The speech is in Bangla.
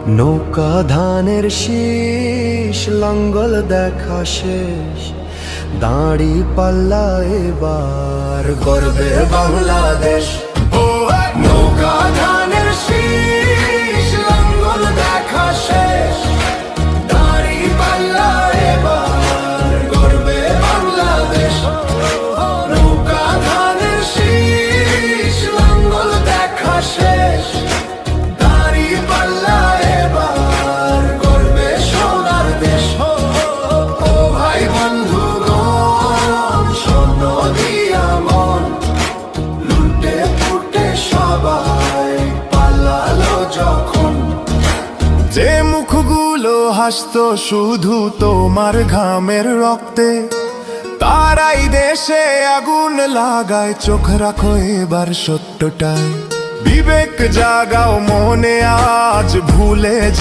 নৌকা ধানের শীষ, লাঙ্গল দেখা শেষ, দাঁড়ি পাল্লা এবার গর্বে বাংলাদেশ। নৌকা ধানের শীষ, লাঙ্গল দেখা শেষ, দাঁড়ি পাল্লা এবার গর্বে বাংলাদেশ। নৌকা ধানের শীষ, লাঙ্গল দেখা শেষ, দাঁড়ি পাল্লা এবার গর্বে সোনার দেশ। ও ভাই বন্ধুগণ, স্বর্ণ দিয়া মন লুটে ফুটে সবাই পালালো যখন। যে মুখগুলো হাসতো শুধু তোমার ঘামের রক্তে, তারাই দেশে আগুন লাগায়। চোখ রাখো এবার সত্যটায়, বিবেক জাগাও মনে, আজ ভুলে যে